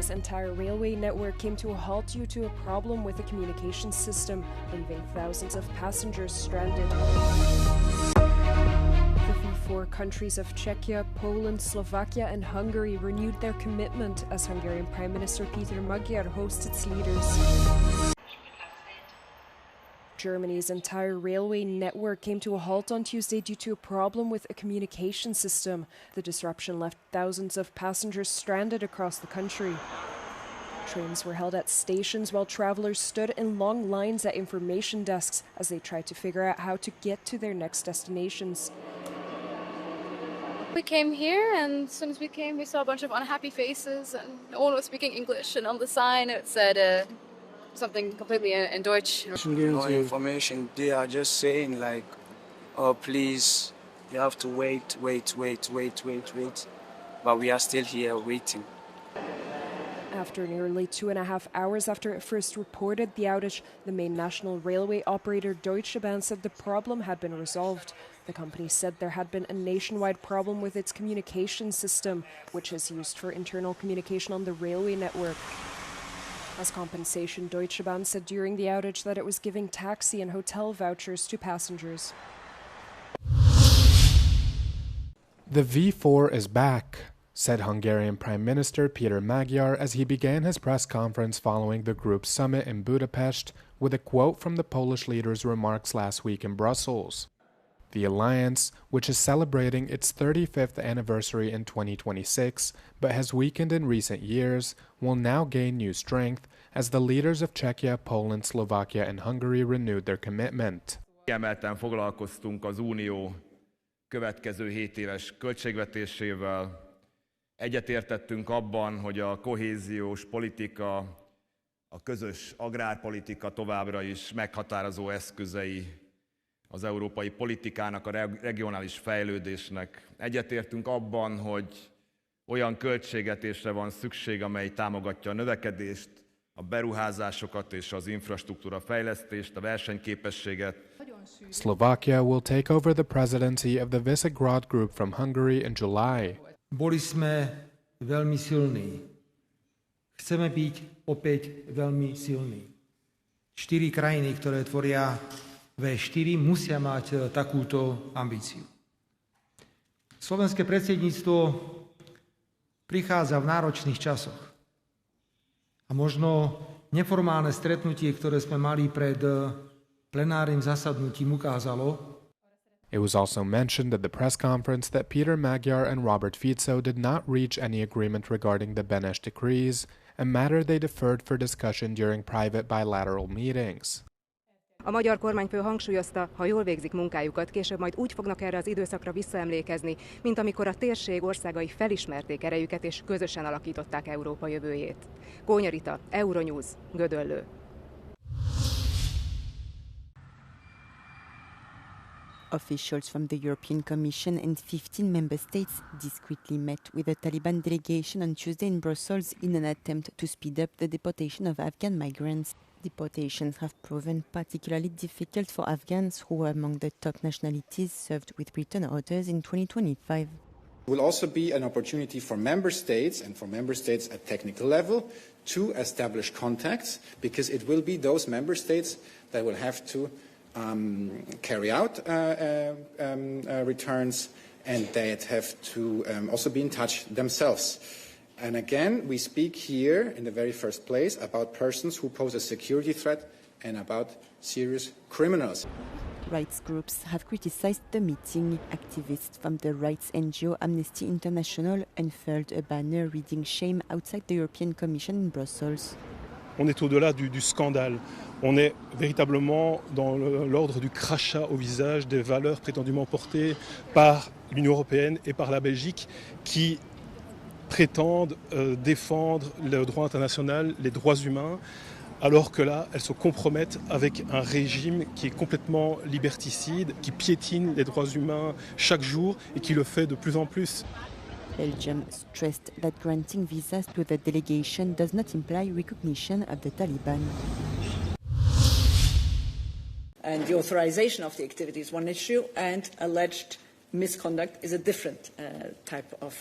Germany's entire railway network came to a halt due to a problem with the communications system, leaving thousands of passengers stranded. The V4 countries of Czechia, Poland, Slovakia and Hungary renewed their commitment as Hungarian Prime Minister Peter Magyar hosts its leaders. Germany's entire railway network came to a halt on Tuesday due to a problem with a communication system. The disruption left thousands of passengers stranded across the country. Trains were held at stations while travelers stood in long lines at information desks as they tried to figure out how to get to their next destinations. We came here, and as soon as we came, we saw a bunch of unhappy faces, and no one was speaking English. And on the sign, it said something completely in Deutsch. No information. They are just saying like, "Oh, please, you have to wait." But we are still here waiting. After nearly 2.5 hours after it first reported the outage, the main national railway operator Deutsche Bahn said the problem had been resolved. The company said there had been a nationwide problem with its communication system, which is used for internal communication on the railway network. As compensation, Deutsche Bahn said during the outage that it was giving taxi and hotel vouchers to passengers. The V4 is back, said Hungarian Prime Minister Peter Magyar as he began his press conference following the group's summit in Budapest with a quote from the Polish leader's remarks last week in Brussels. The alliance, which is celebrating its 35th anniversary in 2026 but has weakened in recent years, will now gain new strength as the leaders of Czechia, Poland, Slovakia and Hungary renewed their commitment. Kiemelten foglalkoztunk az Unió következő 7 éves költségvetésével. Egyetértettünk abban, hogy a kohéziós politika, a közös agrárpolitika továbbra is meghatározó eszközei az európai politikának, a regionális fejlődésnek. Egyetértünk abban, hogy olyan költségvetésre van szükség, amely támogatja a növekedést, a beruházásokat és az infrastruktúra fejlesztést, a versenyképességet. Slovakia will take over the presidency of the Visegrád group from Hungary in July. Boli sme veľmi silní. Chceme byť opäť veľmi silní. 4 krajiny, ktoré tvoria V4, musia mať takúto ambíciu. Slovenské predsedníctvo prichádza v náročných časoch. A možno neformálne stretnutie, ktoré sme mali pred plenárnym zasadnutím, ukázalo. It was also mentioned at the press conference that Peter Magyar and Robert Fico did not reach any agreement regarding the Benes decrees, a matter they deferred for discussion during private bilateral meetings. A magyar kormányfő hangsúlyozta, ha jól végzik munkájukat, később majd úgy fognak erre az időszakra visszaemlékezni, mint amikor a térség országai felismerték erejüket és közösen alakították Európa jövőjét. Kónya Rita, Euronews, Gödöllő. Officials from the European Commission and 15 member states discreetly met with the Taliban delegation on Tuesday in Brussels in an attempt to speed up the deportation of Afghan migrants. Deportations have proven particularly difficult for Afghans who were among the top nationalities served with return orders in 2025. It will also be an opportunity for member states and for member states at technical level to establish contacts, because it will be those member states that will have to carry out returns, and they have to also be in touch themselves. And again, we speak here in the very first place about persons who pose a security threat and about serious criminals. Rights groups have criticized the meeting. Activists from the rights NGO Amnesty International unfurled a banner reading "Shame" outside the European Commission in Brussels. On est au-delà du scandale. On est véritablement dans l'ordre du crachat au visage des valeurs prétendument portées par l'Union européenne et par la Belgique qui prétendent défendre le droit international, les droits humains, alors que là, elles se compromettent avec un régime qui est complètement liberticide, qui piétine les droits humains chaque jour et qui le fait de plus en plus. Belgium stressed that granting visas to the delegation does not imply recognition of the Taliban. And the authorization of the activity is one issue, and alleged misconduct is a different type of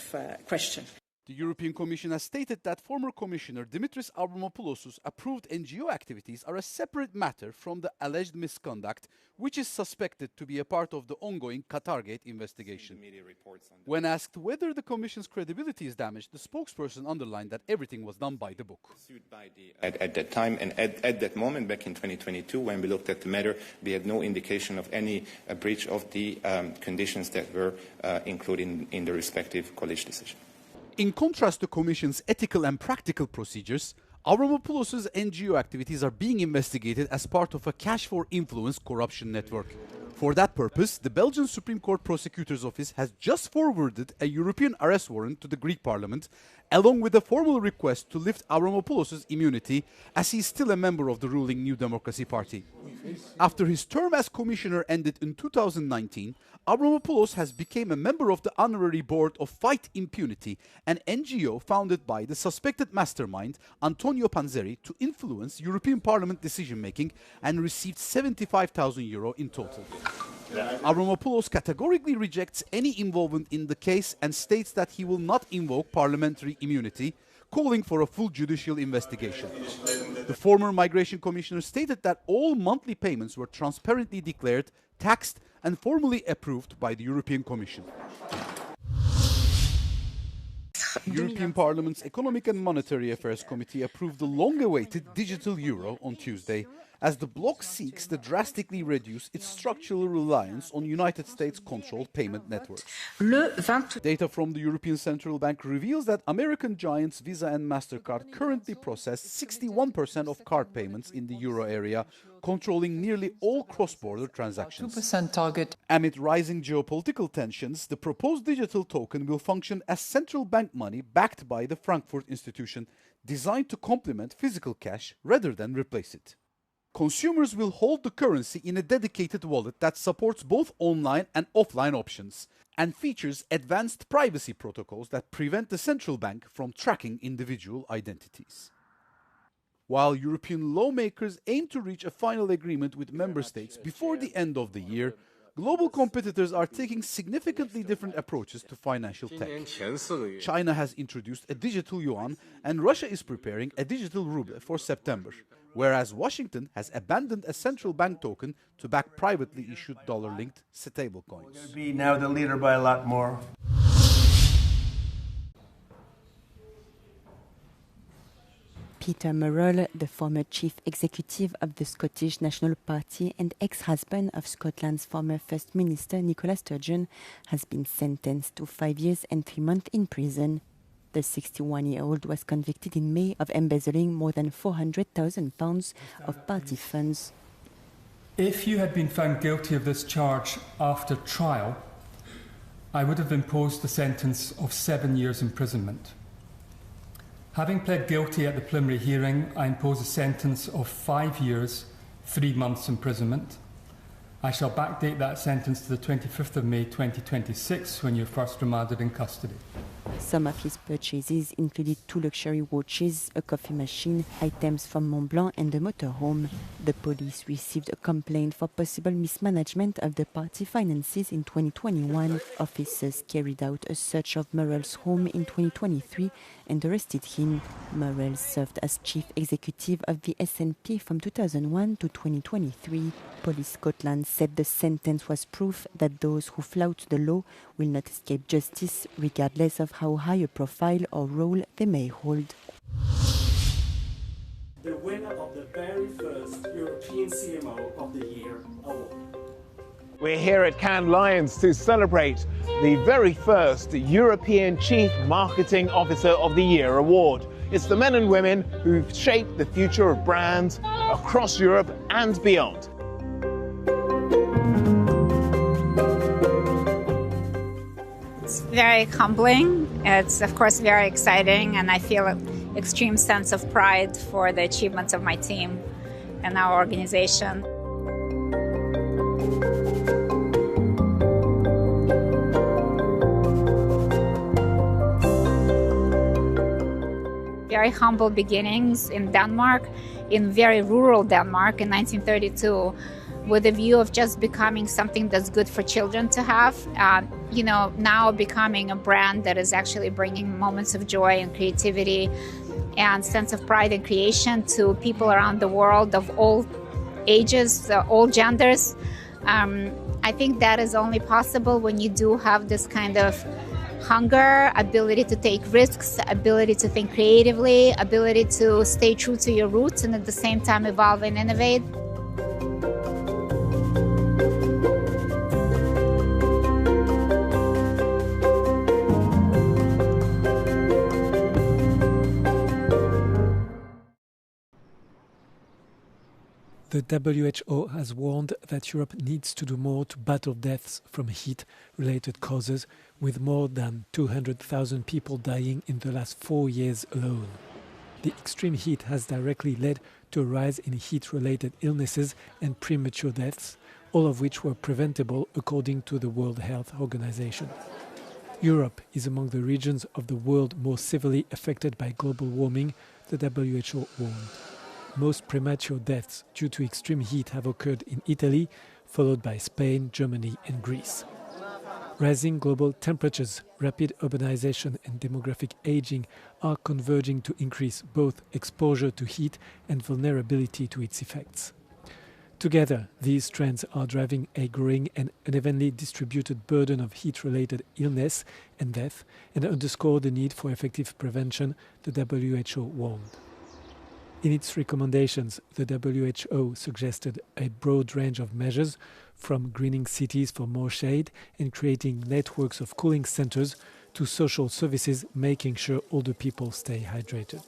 question. The European Commission has stated that former Commissioner Dimitris Avramopoulos' approved NGO activities are a separate matter from the alleged misconduct, which is suspected to be a part of the ongoing Qatargate investigation. When asked whether the Commission's credibility is damaged, the spokesperson underlined that everything was done by the book. At that time and at that moment, back in 2022, when we looked at the matter, we had no indication of any breach of the conditions that were included in the respective college decision. In contrast to the Commission's ethical and practical procedures, Avramopoulos' NGO activities are being investigated as part of a cash for influence corruption network. For that purpose, the Belgian Supreme Court Prosecutor's Office has just forwarded a European arrest warrant to the Greek Parliament, along with a formal request to lift Avramopoulos' immunity, as he is still a member of the ruling New Democracy Party. After his term as Commissioner ended in 2019, Avramopoulos has become a member of the honorary board of Fight Impunity, an NGO founded by the suspected mastermind Antonio Panzeri to influence European Parliament decision-making, and received €75,000 in total. Avramopoulos categorically rejects any involvement in the case and states that he will not invoke parliamentary immunity, calling for a full judicial investigation. The former Migration Commissioner stated that all monthly payments were transparently declared, taxed and formally approved by the European Commission. European Parliament's Economic and Monetary Affairs Committee approved the long-awaited digital euro on Tuesday, as the bloc seeks to drastically reduce its structural reliance on United States-controlled payment networks. Data from the European Central Bank reveals that American giants Visa and MasterCard currently process 61% of card payments in the euro area, controlling nearly all cross-border transactions. 2% target. Amid rising geopolitical tensions, the proposed digital token will function as central bank money backed by the Frankfurt institution, designed to complement physical cash rather than replace it. Consumers will hold the currency in a dedicated wallet that supports both online and offline options and features advanced privacy protocols that prevent the central bank from tracking individual identities. While European lawmakers aim to reach a final agreement with member states before the end of the year, global competitors are taking significantly different approaches to financial tech. China has introduced a digital yuan, and Russia is preparing a digital ruble for September, whereas Washington has abandoned a central bank token to back privately issued dollar-linked stablecoins. We'll be now the leader by a lot more. Peter Murrell, the former chief executive of the Scottish National Party and ex-husband of Scotland's former First Minister Nicola Sturgeon, has been sentenced to 5 years and 3 months in prison. The 61-year-old was convicted in May of embezzling more than £400,000 of party funds. If you had been found guilty of this charge after trial, I would have imposed a sentence of 7 years imprisonment. Having pled guilty at the preliminary hearing, I impose a sentence of 5 years, 3 months imprisonment. I shall backdate that sentence to the 25th of May 2026, when you're first remanded in custody. Some of his purchases included 2 luxury watches, a coffee machine, items from Montblanc and a motorhome. The police received a complaint for possible mismanagement of the party finances in 2021. Officers carried out a search of Murrell's home in 2023 and arrested him. Murrell served as chief executive of the SNP from 2001 to 2023. Police Scotland said the sentence was proof that those who flout the law will not escape justice, regardless of how high a profile or role they may hold. The winner of the very first European CMO of the Year award. We're here at Cannes Lions to celebrate the very first European Chief Marketing Officer of the Year award. It's the men and women who've shaped the future of brands across Europe and beyond. It's very humbling. It's, of course, very exciting, and I feel an extreme sense of pride for the achievements of my team and our organization. Very humble beginnings in Denmark, in very rural Denmark in 1932. with a view of just becoming something that's good for children to have. Now becoming a brand that is actually bringing moments of joy and creativity and sense of pride and creation to people around the world of all ages, all genders. I think that is only possible when you do have this kind of hunger, ability to take risks, ability to think creatively, ability to stay true to your roots and at the same time evolve and innovate. The WHO has warned that Europe needs to do more to battle deaths from heat-related causes, with more than 200,000 people dying in the last 4 years alone. The extreme heat has directly led to a rise in heat-related illnesses and premature deaths, all of which were preventable according to the World Health Organization. Europe is among the regions of the world most severely affected by global warming, the WHO warned. Most premature deaths due to extreme heat have occurred in Italy, followed by Spain, Germany and Greece. Rising global temperatures, rapid urbanization and demographic aging are converging to increase both exposure to heat and vulnerability to its effects. Together, these trends are driving a growing and unevenly distributed burden of heat-related illness and death and underscore the need for effective prevention, the WHO warned. In its recommendations, the WHO suggested a broad range of measures, from greening cities for more shade and creating networks of cooling centers to social services making sure older people stay hydrated.